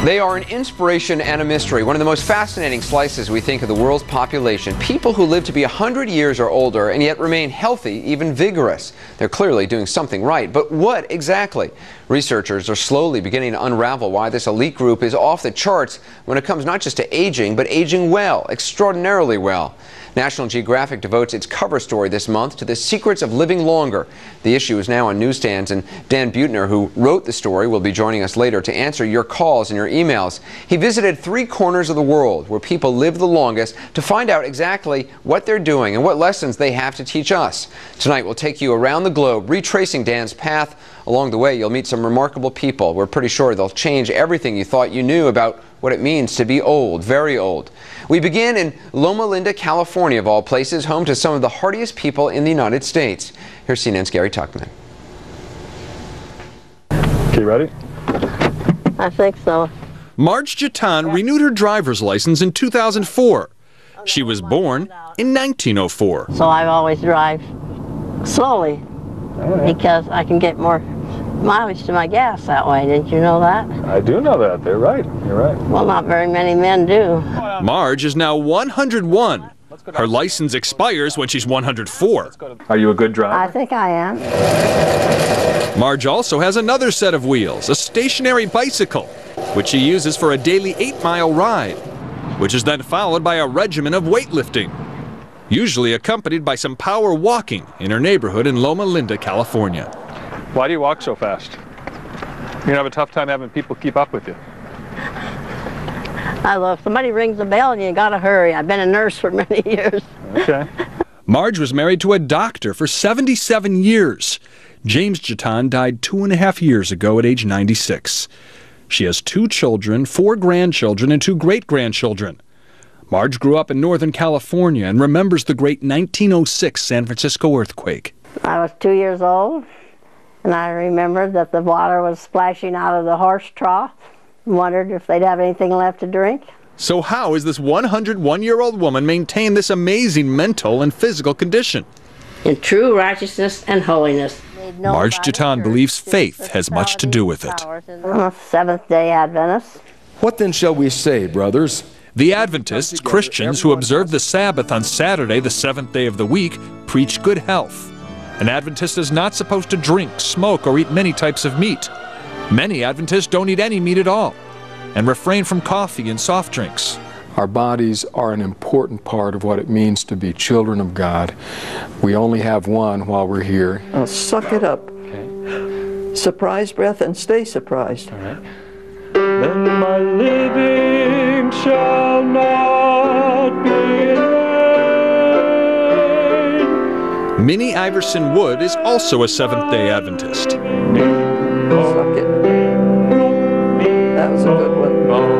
They are an inspiration and a mystery. One of the most fascinating slices, we think, of the world's population. People who live to be 100 years or older and yet remain healthy, even vigorous. They're clearly doing something right. But what exactly? Researchers are slowly beginning to unravel why this elite group is off the charts when it comes not just to aging, but aging well, extraordinarily well. National Geographic devotes its cover story this month to the secrets of living longer. The issue is now on newsstands, and Dan Buettner, who wrote the story, will be joining us later to answer your calls and your emails. He visited 3 corners of the world where people live the longest to find out exactly what they're doing and what lessons they have to teach us. Tonight we'll take you around the globe, retracing Dan's path. Along the way, you'll meet some remarkable people. We're pretty sure they'll change everything you thought you knew about what it means to be old, very old. We begin in Loma Linda, California, of all places, home to some of the hardiest people in the United States. Here's CNN's Gary Tuckman. Okay, ready? I think so. Marge Jatan renewed her driver's license in 2004. She was born in 1904. So I always drive slowly because I can get more mileage to my gas that way. Didn't you know that? I do know that. They're right. You're right. Well, not very many men do. Marge is now 101. Her license expires when she's 104. Are you a good driver? I think I am. Marge also has another set of wheels, a stationary bicycle, which she uses for a daily 8-mile ride, which is then followed by a regimen of weightlifting, usually accompanied by some power walking in her neighborhood in Loma Linda, California. Why do you walk so fast? You're gonna have a tough time having people keep up with you. I love, somebody rings the bell and you gotta hurry. I've been a nurse for many years. Okay. Marge was married to a doctor for 77 years. James Jatan died 2.5 years ago at age 96. She has 2 children, 4 grandchildren, and 2 great-grandchildren. Marge grew up in Northern California and remembers the great 1906 San Francisco earthquake. I was 2 years old, and I remembered that the water was splashing out of the horse trough. Wondered if they'd have anything left to drink. So how is this 101-year-old woman maintain this amazing mental and physical condition? In true righteousness and holiness. Marge Jatan believes faith has much to do with it. I'm a Seventh-day Adventist. What then shall we say, brothers? The Adventists, Christians who observe the Sabbath on Saturday, the 7th day of the week, preach good health. An Adventist is not supposed to drink, smoke, or eat many types of meat. Many Adventists don't eat any meat at all and refrain from coffee and soft drinks. Our bodies are an important part of what it means to be children of God. We only have one while we're here. Now suck it up. Okay. Surprise breath and stay surprised. All right. Then my living shall not be in vain. Minnie Iverson Wood is also a Seventh-day Adventist. Suck it. That was a good one.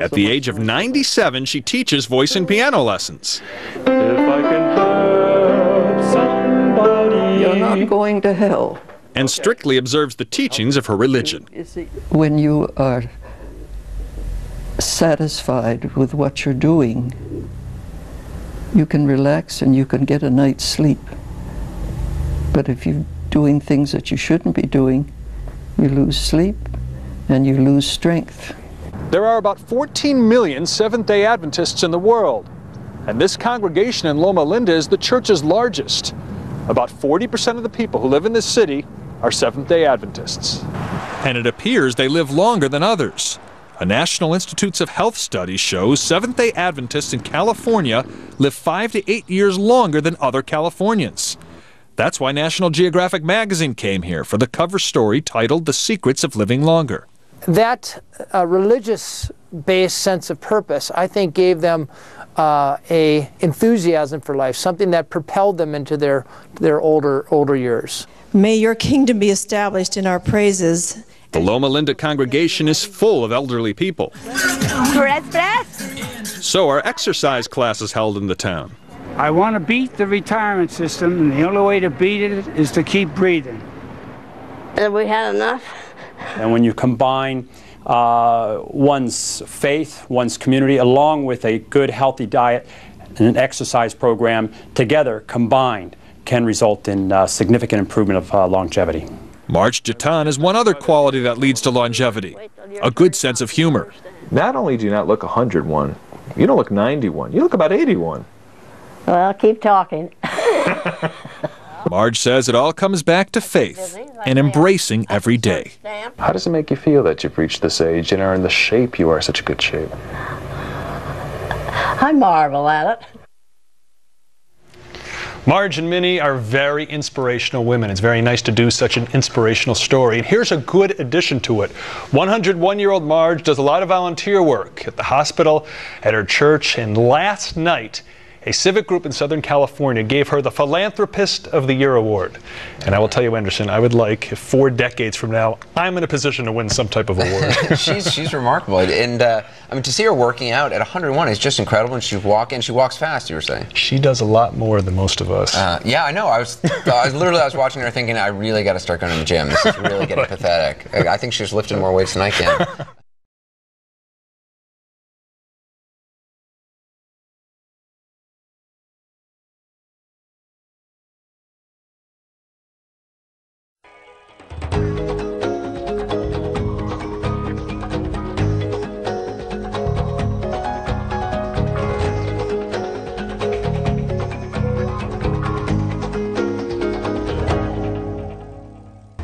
At the age of 97, she teaches voice and piano lessons. If I can help somebody. You're not going to hell. And strictly observes the teachings of her religion. When you are satisfied with what you're doing, you can relax and you can get a night's sleep. But if you're doing things that you shouldn't be doing, you lose sleep and you lose strength. There are about 14 million Seventh-day Adventists in the world, and this congregation in Loma Linda is the church's largest. About 40% of the people who live in this city are Seventh-day Adventists. And it appears they live longer than others. A National Institutes of Health study shows Seventh-day Adventists in California live 5 to 8 years longer than other Californians. That's why National Geographic magazine came here for the cover story titled The Secrets of Living Longer. That religious-based sense of purpose, I think, gave them a enthusiasm for life, something that propelled them into their older years. May your kingdom be established in our praises. The Loma Linda congregation is full of elderly people. So are exercise classes held in the town. I want to beat the retirement system, and the only way to beat it is to keep breathing. Have we had enough? And when you combine one's faith, one's community, along with a good, healthy diet and an exercise program, together, combined, can result in significant improvement of longevity. Marge Jatan has one other quality that leads to longevity, a good sense of humor. Not only do you not look 101, you don't look 91, you look about 81. Well, keep talking. Marge says it all comes back to faith and embracing every day. How does it make you feel that you've reached this age and are in the shape you are, such a good shape? I marvel at it. Marge and Minnie are very inspirational women. It's very nice to do such an inspirational story. And here's a good addition to it. 101-year-old Marge does a lot of volunteer work at the hospital, at her church, and last night, a civic group in Southern California gave her the Philanthropist of the Year award. And I will tell you, Anderson, I would like, if 4 decades from now, I'm in a position to win some type of award. she's remarkable. And I mean, to see her working out at 101 is just incredible. And she walks fast, you were saying. She does a lot more than most of us. Yeah, I know. I was watching her thinking, I really got to start going to the gym. This is really getting pathetic. I think she's lifting more weights than I can.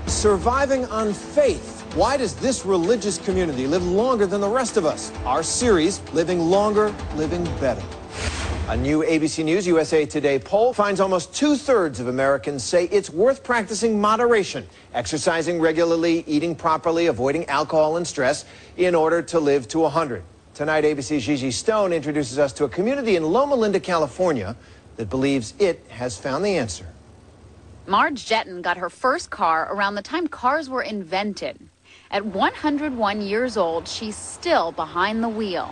Surviving on faith. Why does this religious community live longer than the rest of us? Our series, Living Longer, Living Better. A new ABC News USA Today poll finds almost 2/3 of Americans say it's worth practicing moderation, exercising regularly, eating properly, avoiding alcohol and stress in order to live to 100. Tonight, ABC's Gigi Stone introduces us to a community in Loma Linda, California that believes it has found the answer. Marge Jetton got her first car around the time cars were invented. At 101 years old, she's still behind the wheel.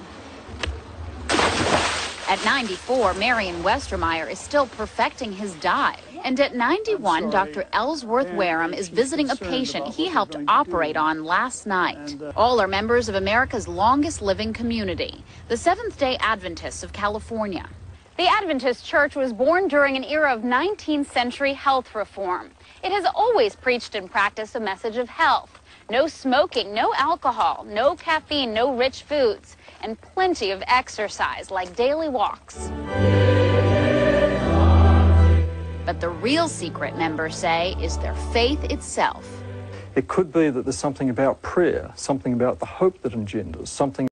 At 94, Marion Westermeyer is still perfecting his dive. And at 91, Dr. Ellsworth Wareham is visiting a patient he helped operate on last night. All are members of America's longest living community, the Seventh-day Adventists of California. The Adventist Church was born during an era of 19th century health reform. It has always preached and practiced a message of health. No smoking, no alcohol, no caffeine, no rich foods, and plenty of exercise like daily walks. But the real secret, members say, is their faith itself. It could be that there's something about prayer, something about the hope that engenders, something